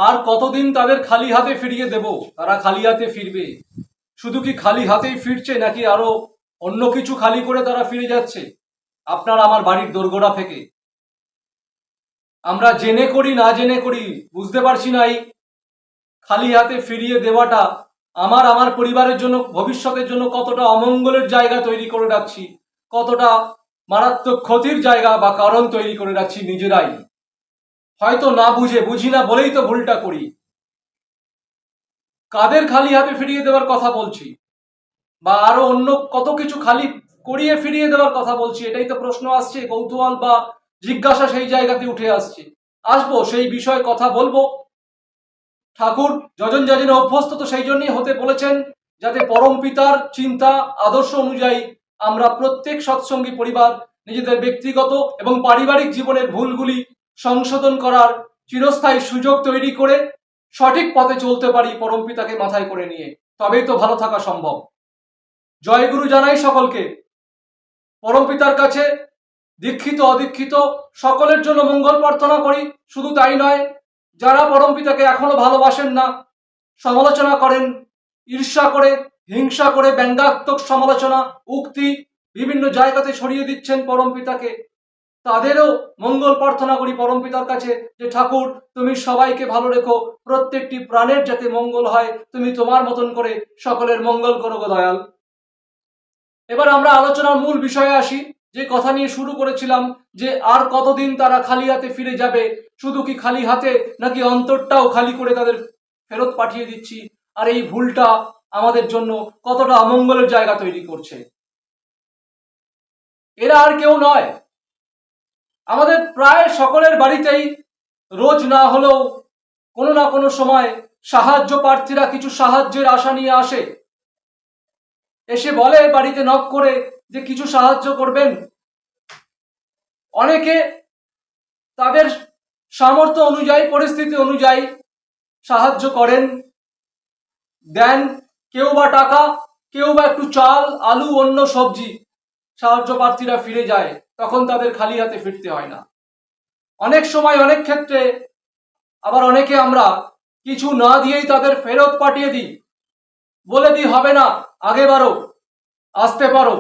আর কতদিন তাদের খালি হাতে ফিরিয়ে দেব? তারা খালি হাতে ফিরবে। শুধু কি খালি হাতেই ফিরছে, নাকি আরো অন্য কিছু খালি করে তারা ফিরে যাচ্ছে আপনার আমার বাড়ির দোরগোড়া থেকে? আমরা জেনে করি না জেনে করি বুঝতে পারছি না এই খালি হাতে ফিরিয়ে দেওয়াটা আমার পরিবারের জন্য, ভবিষ্যতের জন্য কতটা অমঙ্গলের জায়গা তৈরি করে রাখছি, কতটা মারাত্মক ক্ষতির জায়গা বা কারণ তৈরি করে রাখছি নিজেরাই। হয়তো না বুঝি না বলেই তো ভুলটা করি। কাদের খালি হাতে ফিরিয়ে দেওয়ার কথা বলছি, বা আরো অন্য কত কিছু খালি করিয়ে ফিরিয়ে দেওয়ার কথা বলছি? এটাই তো প্রশ্ন আসছে, কৌতূহল বা জিজ্ঞাসা সেই জায়গাতে উঠে আসছে। আসবো, সেই বিষয়ে কথা বলবো। ঠাকুর যজন যাজনে অভ্যস্ত তো সেই জন্যই হতে বলেছেন, যাতে পরম পিতার চিন্তা আদর্শ অনুযায়ী আমরা প্রত্যেক সৎসঙ্গী পরিবার নিজেদের ব্যক্তিগত এবং পারিবারিক জীবনের ভুলগুলি সংশোধন করার চিরস্থায়ী সুযোগ তৈরি করে সঠিক পথে চলতে পারি পরম পিতাকে মাথায় করে নিয়ে। তবেই তো ভালো থাকা সম্ভব। জয়গুরু জানাই সকলকে। পরম পিতার কাছে দীক্ষিত অদীক্ষিত সকলের জন্য মঙ্গল প্রার্থনা করি। শুধু তাই নয়, যারা পরম পিতাকে এখনো ভালোবাসেন না, সমালোচনা করেন, ঈর্ষা করে, হিংসা করে, ব্যঙ্গাত্মক সমালোচনা উক্তি বিভিন্ন জায়গাতে ছড়িয়ে দিচ্ছেন পরম পিতাকে, তাদেরও মঙ্গল প্রার্থনা করি পরম পিতার কাছে, যে ঠাকুর তুমি সবাইকে ভালো রেখো, প্রত্যেকটি প্রাণের যাতে মঙ্গল হয়, তুমি তোমার মতন করে সকলের মঙ্গল করো গো দয়াল। এবার আমরা আলোচনার মূল বিষয়ে আসি। যে কথা নিয়ে শুরু করেছিলাম, যে আর কতদিন তারা খালি হাতে ফিরে যাবে? শুধু কি খালি হাতে, নাকি অন্তরটাও খালি করে তাদের ফেরত পাঠিয়ে দিচ্ছি? আর এই ভুলটা আমাদের জন্য কতটা অমঙ্গলের জায়গা তৈরি করছে? এরা আর কেউ নয়, আমাদের প্রায় সকলের বাড়িতেই রোজ না হলেও কোনো না কোনো সময় সাহায্য প্রার্থীরা কিছু সাহায্যের আশা নিয়ে আসে, এসে বলে বাড়িতে নক করে যে কিছু সাহায্য করবেন। অনেকে তাদের সামর্থ্য অনুযায়ী, পরিস্থিতি অনুযায়ী সাহায্য করেন, দেন। কেউ বা টাকা, কেউ বা একটু চাল, আলু, অন্য সবজি। সাহায্য প্রার্থীরা ফিরে যায়, তখন তাদের খালি হাতে ফিরতে হয় না। অনেক সময়, অনেক ক্ষেত্রে আবার অনেকে আমরা কিছু না দিয়েই তাদের ফেরত পাঠিয়ে দিই, বলে দিই হবে না, আগে বারো, আসতে পারো,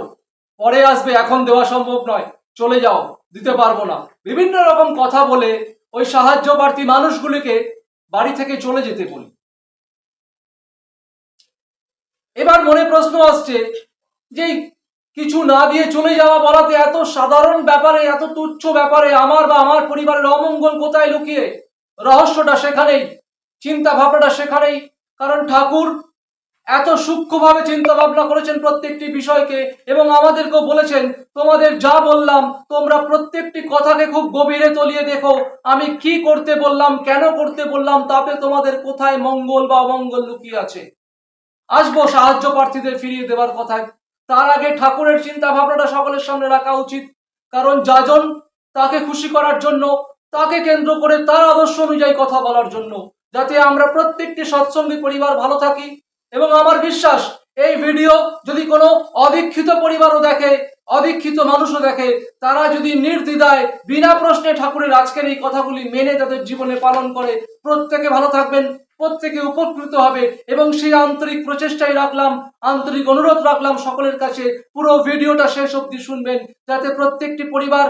পরে আসবে, এখন দেওয়া সম্ভব নয়, চলে যাও, দিতে পারবো না, বিভিন্ন রকম কথা বলে ওই সাহায্য প্রার্থী মানুষগুলিকে বাড়ি থেকে চলে যেতে বলি। এবার মনে প্রশ্ন আসছে যে কিছু না দিয়ে চলে যাওয়া বলাতে এত সাধারণ ব্যাপারে, এত তুচ্ছ ব্যাপারে আমার বা আমার পরিবারের অমঙ্গল কোথায় লুকিয়ে? রহস্যটা সেখানেই, চিন্তা ভাবনাটা সেখানেই। কারণ ঠাকুর এত সূক্ষ্মভাবে চিন্তা ভাবনা করেছেন প্রত্যেকটি বিষয়কে, এবং আমাদেরকেও বলেছেন তোমাদের যা বললাম তোমরা প্রত্যেকটি কথাকে খুব গভীরে তলিয়ে দেখো, আমি কি করতে বললাম, কেন করতে বললাম, তাতে তোমাদের কোথায় মঙ্গল বা অমঙ্গল লুকিয়ে আছে। আসবো সাহায্য প্রার্থীদের ফিরিয়ে দেওয়ার কথায়। তার আগে ঠাকুরের চিন্তা ভাবনাটা সকলের সামনে রাখা উচিত। কারণ যাজন তাকে খুশি করার জন্য, তাকে কেন্দ্র করে তার আদর্শ অনুযায়ী কথা বলার জন্য, যাতে আমরা প্রত্যেকটি সৎসঙ্গী পরিবার ভালো থাকি। এবং আমার বিশ্বাস, এই ভিডিও যদি কোনো অদীক্ষিত পরিবারও দেখে, অদীক্ষিত মানুষও দেখে, তারা যদি নির্দ্বিধায় বিনা প্রশ্নে ঠাকুরের আজকের এই কথাগুলি মেনে তাদের জীবনে পালন করে, প্রত্যেকে ভালো থাকবেন, প্রত্যেকে উপকৃত হবে। এবং সেই আন্তরিক প্রচেষ্টাই রাখলাম, আন্তরিক অনুরোধ রাখলাম সকলের কাছে, পুরো ভিডিওটা শেষ অবধি শুনবেন, যাতে প্রত্যেকটি পরিবার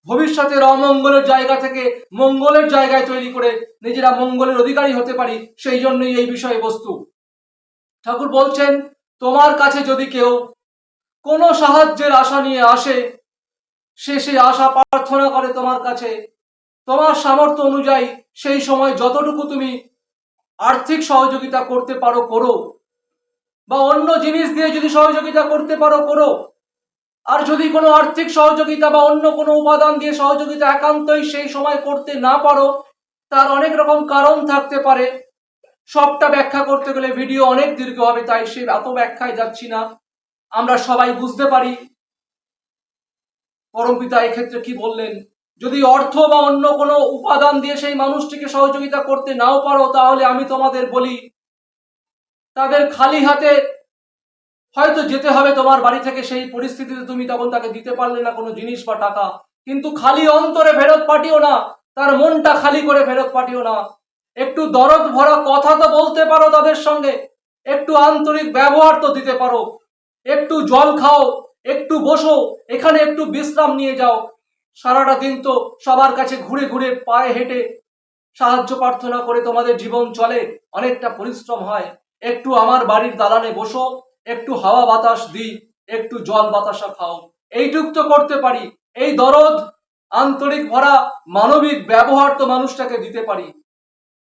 ভবিষ্যতের অমঙ্গলের জায়গা থেকে মঙ্গলের জায়গায় তৈরি করে নিজেরা মঙ্গলের অধিকারী হতে পারি। সেই জন্যই এই বিষয়বস্তু। ঠাকুর বলছেন, তোমার কাছে যদি কেউ কোনো সাহায্যের আশা নিয়ে আসে, সে সেই আশা প্রার্থনা করে তোমার কাছে, তোমার সামর্থ্য অনুযায়ী সেই সময় যতটুকু তুমি আর্থিক সহযোগিতা করতে পারো করো, বা অন্য জিনিস দিয়ে যদি সহযোগিতা করতে পারো করো। আর যদি কোনো আর্থিক সহযোগিতা বা অন্য কোনো উপাদান দিয়ে সহযোগিতা একান্তই সেই সময় করতে না পারো, তার অনেক রকম কারণ থাকতে পারে। সবটা ব্যাখ্যা করতে গেলে ভিডিও অনেক দীর্ঘ হবে, তাই সে এত ব্যাখ্যায় যাচ্ছি না। আমরা সবাই বুঝতে পারি পরমপিতা এক্ষেত্রে কি বললেন। যদি অর্থ বা অন্য কোনো উপাদান দিয়ে সেই মানুষটিকে সহযোগিতা করতে নাও পারো, তাহলে আমি তোমাদের বলি, তাদের খালি হাতে হয়তো যেতে হবে তোমার বাড়ি থেকে। সেই পরিস্থিতিতে তুমি তখন তাকে দিতে পারলে না কোনো জিনিস বা টাকা, কিন্তু খালি অন্তরে ফেরত পাঠিও না, তার মনটা খালি করে ফেরত পাঠিও না। একটু দরদ ভরা কথা তো বলতে পারো তাদের সঙ্গে, একটু আন্তরিক ব্যবহার তো দিতে পারো, একটু জল খাও, একটু বসো, এখানে একটু বিশ্রাম নিয়ে যাও। সারাটা দিন তো সবার কাছে ঘুরে ঘুরে পায়ে হেঁটে সাহায্য প্রার্থনা করে তোমাদের জীবন চলে, অনেকটা পরিশ্রম হয়। একটু আমার বাড়ির দালানে বসো, একটু হাওয়া বাতাস দিই, একটু জল বাতাসা খাও, এইটুক তো করতে পারি। এই দরদ, আন্তরিক ভরা মানবিক ব্যবহার তো মানুষটাকে দিতে পারি।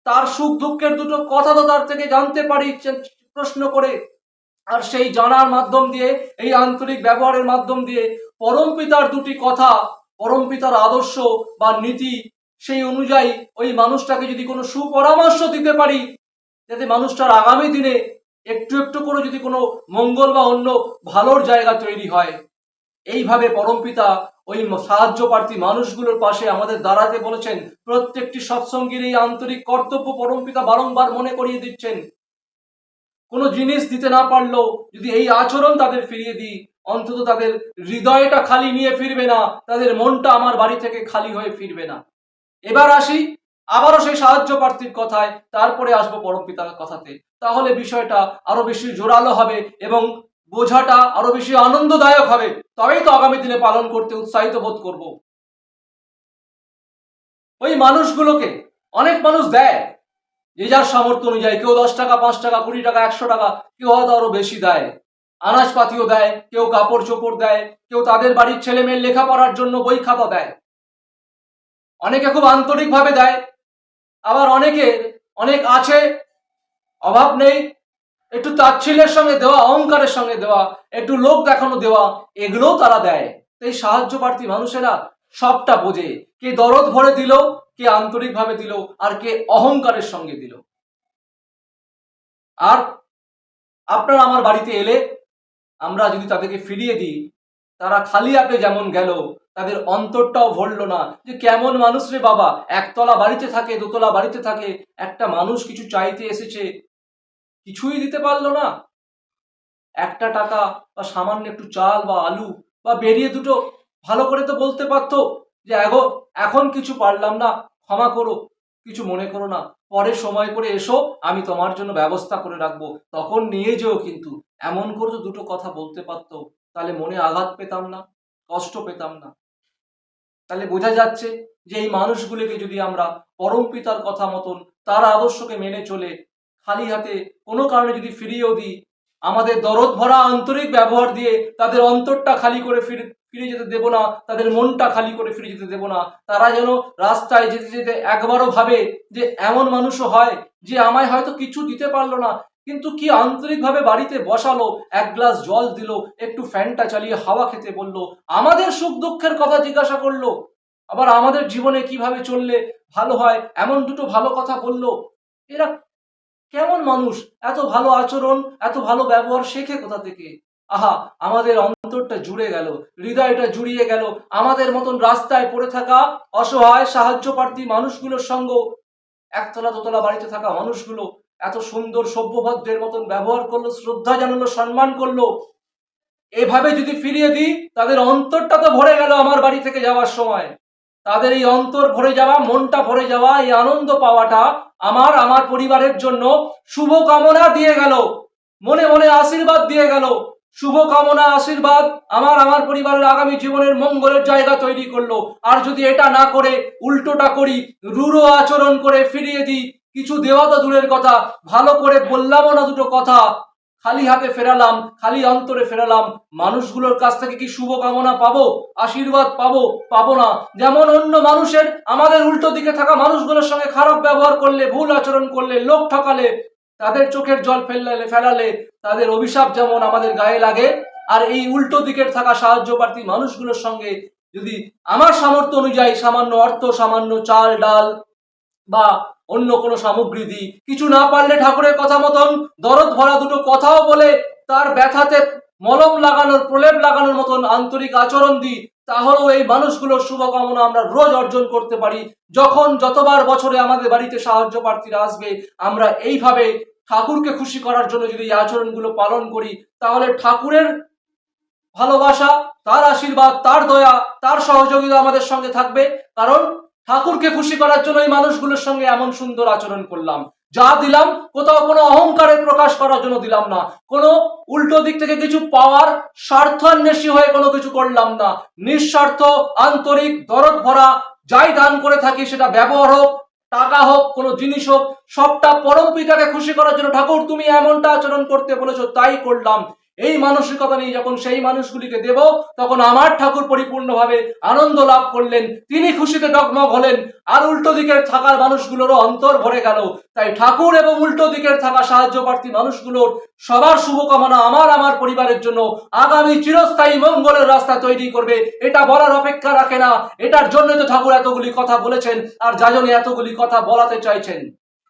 তার সুখ দুঃখের দুটো কথা তো তার থেকে জানতে পারি প্রশ্ন করে। আর সেই জানার মাধ্যম দিয়ে, এই আন্তরিক ব্যবহারের মাধ্যম দিয়ে পরম পিতার দুটি কথা, পরম পিতার আদর্শ বা নীতি, সেই অনুযায়ী ওই মানুষটাকে যদি কোনো সুপরামর্শ দিতে পারি, যাতে মানুষটার আগামী দিনে একটু একটু করে যদি কোনো মঙ্গল বা অন্য ভালোর জায়গা তৈরি হয়, এইভাবে পরমপিতা ওই সাহায্য প্রার্থী মানুষগুলোর পাশে আমাদের দাঁড়াতে বলেছেন। প্রত্যেকটি সৎসঙ্গীর এই আন্তরিক কর্তব্য পরমপিতা বারংবার মনে করিয়ে দিচ্ছেন। কোনো জিনিস দিতে না পারলেও যদি এই আচরণ তাদের ফিরিয়ে দিই, অন্তত তাদের হৃদয়টা খালি নিয়ে ফিরবে না, তাদের মনটা আমার বাড়ি থেকে খালি হয়ে ফিরবে না। এবার আসি আবারও সেই সাহায্য প্রার্থীর কথায়, তারপরে আসবো পরমপিতার কথাতে। তাহলে বিষয়টা আরো বেশি জোরালো হবে এবং বোঝাটা আরো বেশি আনন্দদায়ক হবে। তবেই তো আগামী দিনে পালন করতে উৎসাহিত বোধ করব। ওই মানুষগুলোকে অনেক মানুষ দেয় যে যার সামর্থ্য অনুযায়ী, কেউ 10 টাকা, 5 টাকা, 20 টাকা, 100 টাকা, কেউ হয়তো আরো বেশি দেয়। আনাজপাতিও দেয়, কেউ কাপড় চোপড় দেয়, কেউ তাদের বাড়ির ছেলে মেয়ের লেখাপড়ার জন্য বই খাতা দেয়। অনেকে খুব আন্তরিকভাবে দেয়, আবার অনেক আছে, অভাব নেই, একটু তাচ্ছিল্যের সঙ্গে দেওয়া, অহংকারের সঙ্গে দেওয়া, একটু লোক দেখানো দেওয়া, এগুলোও তারা দেয়। এই সাহায্য প্রার্থী মানুষেরা সবটা বোঝে, কে দরদ ভরে দিল, কে আন্তরিকভাবে দিল, আর কে অহংকারের সঙ্গে দিল। আর আপনারা আমার বাড়িতে এলে আমরা যদি তাদেরকে ফিরিয়ে দিই, তারা খালি হাতে যেমন গেল, তাদের অন্তরটাও ভরল না। যে কেমন মানুষ রে বাবা, একতলা বাড়িতে থাকে, দোতলা বাড়িতে থাকে, একটা মানুষ কিছু চাইতে এসেছে, কিছুই দিতে পারলো না। একটা টাকা বা সামান্য একটু চাল বা আলু বা বেরিয়ে দুটো ভালো করে তো বলতে পারতো যে এখন কিছু পারলাম না, ক্ষমা করো, কিছু মনে করো না, পরে সময় করে এসো, আমি তোমার জন্য ব্যবস্থা করে রাখবো, তখন নিয়ে যেও। কিন্তু এমন করে তো দুটো কথা বলতে পারতো, তাহলে মনে আঘাত পেতাম না, কষ্ট পেতাম না। তাহলে বোঝা যাচ্ছে যে এই মানুষগুলোকে যদি আমরা পরম পিতার কথা মতন, তার আদর্শকে মেনে চলে খালি হাতে কোনো কারণে যদি ফিরিয়েও দিই, আমাদের দরদ ভরা আন্তরিক ব্যবহার দিয়ে তাদের অন্তরটা খালি করে ফিরে যেতে দেব না, তাদের মনটা খালি করে ফিরে যেতে দেব না। তারা যেন রাস্তায় যেতে যেতে একবারও ভাবে যে এমন মানুষও হয় যে আমায় হয়তো কিছু দিতে পারলো না, কিন্তু কি আন্তরিকভাবে বাড়িতে বসালো, এক গ্লাস জল দিল, একটু ফ্যানটা চালিয়ে হাওয়া খেতে বললো, আমাদের সুখ দুঃখের কথা জিজ্ঞাসা করলো, আবার আমাদের জীবনে কিভাবে চললে ভালো হয় এমন দুটো ভালো কথা বললো। এরা কেমন মানুষ, এত ভালো আচরণ, এত ভালো ব্যবহার শেখে কোথা থেকে? আহা, আমাদের অন্তরটা জুড়ে গেল, হৃদয়টা জুড়িয়ে গেল। আমাদের মতন রাস্তায় পড়ে থাকা অসহায় সাহায্য প্রার্থী মানুষগুলোর সঙ্গ, একতলা দোতলা বাড়িতে থাকা মানুষগুলো এত সুন্দর সভ্যভদ্রের মতন ব্যবহার করলো, শ্রদ্ধা জানালো, সম্মান করলো। এভাবে যদি ফিরিয়ে দিই, তাদের অন্তরটা তো ভরে গেল আমার বাড়ি থেকে যাওয়ার সময়। তাদের এই অন্তর ভরে যাওয়া, মনটা ভরে যাওয়া, এই আনন্দ পাওয়াটা আমার পরিবারের জন্য শুভ কামনা দিয়ে গেল, মনে মনে আশীর্বাদ দিয়ে গেল। শুভ কামনা, আশীর্বাদ আমার পরিবারের আগামী জীবনের মঙ্গলের জায়গা তৈরি করলো। আর যদি এটা না করে উল্টোটা করি, রূঢ় আচরণ করে ফিরিয়ে দিই, কিছু দেওয়া তো দূরের কথা, ভালো করে বললামও না দুটো কথা, খালি হাতে ফেরালাম, খালি অন্তরে ফেরালাম, মানুষগুলোর কাছ থেকে কি শুভ কামনা পাবো, আশীর্বাদ পাবো? পাবো না। যেমন অন্য মানুষের, আমাদের উল্টো দিকে থাকা মানুষগুলোর সঙ্গে খারাপ ব্যবহার করলে, ভুল আচরণ করলে, লোক ঠকালে, তাদের চোখের জল ফেলালে তাদের অভিশাপ যেমন আমাদের গায়ে লাগে, আর এই উল্টো দিকের থাকা সাহায্য প্রার্থী মানুষগুলোর সঙ্গে যদি আমার সামর্থ্য অনুযায়ী সামান্য অর্থ, সামান্য চাল ডাল বা অন্য কোনো সামগ্রী দিই, কিছু না পারলে ঠাকুরের কথা মতন দরদ ভরা দুটো কথাও বলে তার ব্যথাতে মলম লাগানোর, প্রলেপ লাগানোর মতন আন্তরিক আচরণ দিই, তাহলেও এই মানুষগুলোর শুভকামনা আমরা রোজ অর্জন করতে পারি। যখন যতবার বছরে আমাদের বাড়িতে সাহায্য প্রার্থীরা আসবে, আমরা এইভাবে ঠাকুরকে খুশি করার জন্য যদি এই আচরণগুলো পালন করি, তাহলে ঠাকুরের ভালোবাসা, তার আশীর্বাদ, তার দয়া, তার সহযোগিতা আমাদের সঙ্গে থাকবে। কারণ ঠাকুরকে খুশি করার জন্য এই মানুষগুলোর সঙ্গে এমন সুন্দর আচরণ করলাম। যা দিলাম কোথাও কোনো অহংকারের প্রকাশ করার জন্য দিলাম না, কোনো উল্টো দিক থেকে কিছু পাওয়ার স্বার্থান্বেষী হয়ে কোনো কিছু করলাম না। নিঃস্বার্থ, আন্তরিক, দরদ ভরা যাই দান করে থাকি, সেটা ব্যবহার হোক, টাকা হোক, কোনো জিনিস হোক, সবটা পরম পিতাকে খুশি করার জন্য। ঠাকুর তুমি এমনটা আচরণ করতে বলেছো, তাই করলাম। এই মানসিকতা নিয়ে যখন সেই মানুষগুলিকে দেব, তখন আমার ঠাকুর পরিপূর্ণভাবে আনন্দ লাভ করলেন, তিনি খুশিতে ডগমগ হলেন, আর উল্টো দিকের থাকার মানুষগুলোরও অন্তর ভরে গেল। তাই ঠাকুর এবং উল্টো দিকের থাকা সাহায্য প্রার্থী মানুষগুলোর সবার শুভকামনা আমার পরিবারের জন্য আগামী চিরস্থায়ী মঙ্গলের রাস্তা তৈরি করবে, এটা বলার অপেক্ষা রাখে না। এটার জন্য তো ঠাকুর এতগুলি কথা বলেছেন, আর যাজনে এতগুলি কথা বলাতে চাইছেন।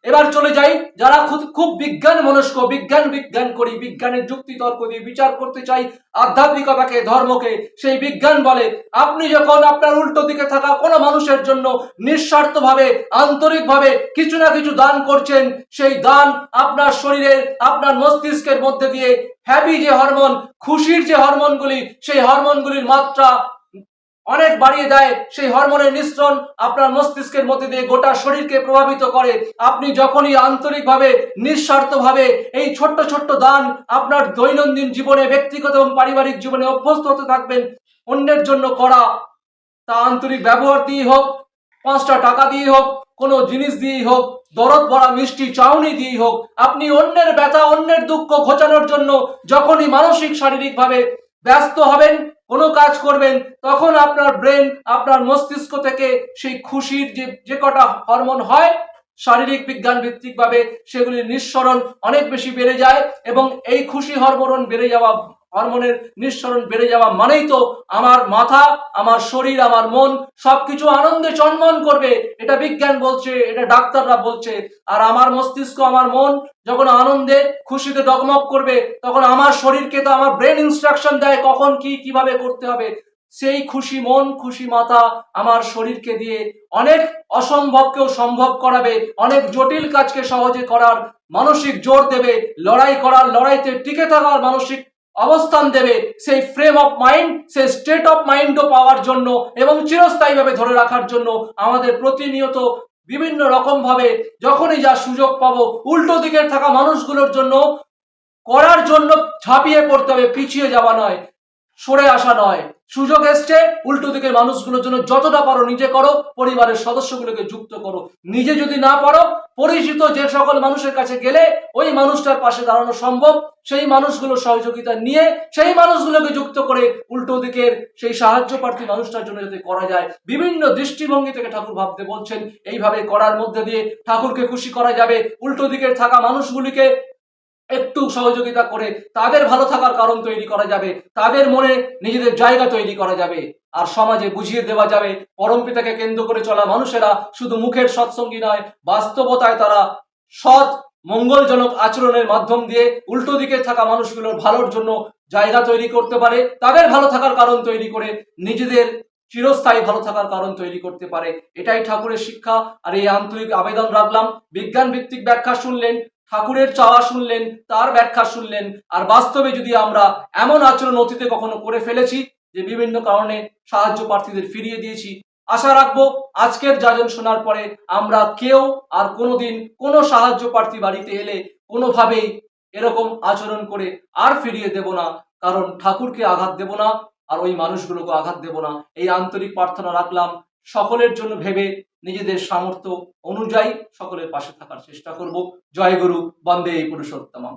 এবার চলে যাই, যারা খুব বিজ্ঞান মনস্ক, বিজ্ঞান করি, বিজ্ঞানের যুক্তি তর্ক দিয়ে বিচার করতে চাই আধ্যাত্মিকতাকে, ধর্মকে, সেই বিজ্ঞান বলে আপনি যখন আপনার উল্টো দিকে থাকা কোনো মানুষের জন্য নিঃস্বার্থভাবে, আন্তরিকভাবে কিছু না কিছু দান করছেন, সেই দান আপনার শরীরের, আপনার মস্তিষ্কের মধ্যে দিয়ে হ্যাপি যে হরমোন, খুশির যে হরমোনগুলি, সেই হরমোনগুলির মাত্রা অনেক বাড়িয়ে দেয়। সেই হরমোনের মিশ্রণ আপনার মস্তিষ্কের মধ্যে দিয়ে গোটা শরীরকে প্রভাবিত করে। আপনি যখনই আন্তরিকভাবে, নিঃস্বার্থভাবে এই ছোট্ট ছোট্ট দান আপনার দৈনন্দিন জীবনে, ব্যক্তিগত এবং পারিবারিক জীবনে অভ্যস্ত হতে থাকবেন অন্যের জন্য করা, তা আন্তরিক ব্যবহার দিয়ে হোক, 5টা টাকা দিয়ে হোক, কোনো জিনিস দিয়েই হোক, দরদ ভরা মিষ্টি চাউনি দিয়েই হোক, আপনি অন্যের ব্যথা, অন্যের দুঃখ ঘোচানোর জন্য যখনই মানসিক শারীরিকভাবে ব্যস্ত হবেন, কোনো কাজ করবেন, তখন আপনার ব্রেন, আপনার মস্তিষ্ক থেকে সেই খুশির যে কটা হরমোন হয় শারীরিক বিজ্ঞান ভিত্তিক ভাবে, সেগুলির নিঃসরণ অনেক বেশি বেড়ে যায়। এবং এই খুশি হরমোনের নিঃসরণ বেড়ে যাওয়া মানেই তো আমার মাথা, আমার শরীর, আমার মন সবকিছু আনন্দে চনমন করবে, এটা বিজ্ঞান বলছে, এটা ডাক্তাররা বলছে। আর আমার মস্তিষ্ক, আমার মন যখন আনন্দে, খুশিতে ডগমগ করবে, তখন আমার শরীরকে তো আমার ব্রেন ইনস্ট্রাকশন দেয় কখন কি কিভাবে করতে হবে। সেই খুশি মন, খুশি মাথা আমার শরীরকে দিয়ে অনেক অসম্ভবকেও সম্ভব করাবে, অনেক জটিল কাজকে সহজে করার মানসিক জোর দেবে, লড়াইতে টিকে থাকার মানসিক অবস্থান দেবে, সেই ফ্রেম অফ মাইন্ড, সেই স্টেট অফ মাইন্ডও পাওয়ার জন্য এবং চিরস্থায়ীভাবে ধরে রাখার জন্য আমাদের প্রতিনিয়ত বিভিন্ন রকম ভাবে যখনই যা সুযোগ পাবো উল্টো দিকের থাকা মানুষগুলোর জন্য করার জন্য ঝাঁপিয়ে পড়তে হবে, পিছিয়ে যাওয়া নয়, সরে আসা নয়। সুযোগ এসছে, উল্টো দিকের মানুষগুলোর জন্য যতটা পারো নিজে করো, পরিবারের সদস্যগুলোকে যুক্ত করো। নিজে যদি না পারো, পরিচিত যে সকল মানুষের কাছে গেলে ওই মানুষটার পাশে দাঁড়ানো সম্ভব, সেই মানুষগুলোর সহযোগিতা নিয়ে সেই মানুষগুলোকে যুক্ত করে উল্টো দিকের সেই সাহায্য প্রার্থী মানুষটার জন্য যাতে করা যায়, বিভিন্ন দৃষ্টিভঙ্গি থেকে ঠাকুর ভাবতে বলছেন। এইভাবে করার মধ্যে দিয়ে ঠাকুরকে খুশি করা যাবে, উল্টো দিকের থাকা মানুষগুলিকে একটু সহযোগিতা করে তাদের ভালো থাকার কারণ তৈরি করা যাবে, তাদের মনে নিজেদের জায়গা তৈরি করা যাবে, আর সমাজে বুঝিয়ে দেওয়া যাবে পরমপিতাকে কেন্দ্র করে চলা মানুষেরা শুধু মুখের সৎসঙ্গী নয়, বাস্তবতায় তারা সৎ মঙ্গলজনক আচরণের মাধ্যম দিয়ে উল্টো দিকে থাকা মানুষগুলোর ভালোর জন্য জায়গা তৈরি করতে পারে, তাদের ভালো থাকার কারণ তৈরি করে নিজেদের চিরস্থায়ী ভালো থাকার কারণ তৈরি করতে পারে। এটাই ঠাকুরের শিক্ষা। আর এই আন্তরিক আবেদন রাখলাম, বিজ্ঞান ভিত্তিক ব্যাখ্যা শুনলেন, ঠাকুরের চাওয়া শুনলেন, তার ব্যাখ্যা শুনলেন, আর বাস্তবে যদি আমরা এমন আচরণ অতীতে কখনো করে ফেলেছি যে বিভিন্ন কারণে সাহায্য প্রার্থীদের ফিরিয়ে দিয়েছি, আশা রাখবো আজকের যাজন শোনার পরে আমরা কেউ আর কোনোদিন কোনো সাহায্য প্রার্থী বাড়িতে এলে কোনোভাবেই এরকম আচরণ করে আর ফিরিয়ে দেব না, কারণ ঠাকুরকে আঘাত দেব না, আর ওই মানুষগুলোকে আঘাত দেব না। এই আন্তরিক প্রার্থনা রাখলাম, সকলের জন্য ভেবে নিজেদের সামর্থ্য অনুযায়ী সকলের পাশে থাকার চেষ্টা করব। জয় গুরু, বন্দে পুরুষোত্তমম।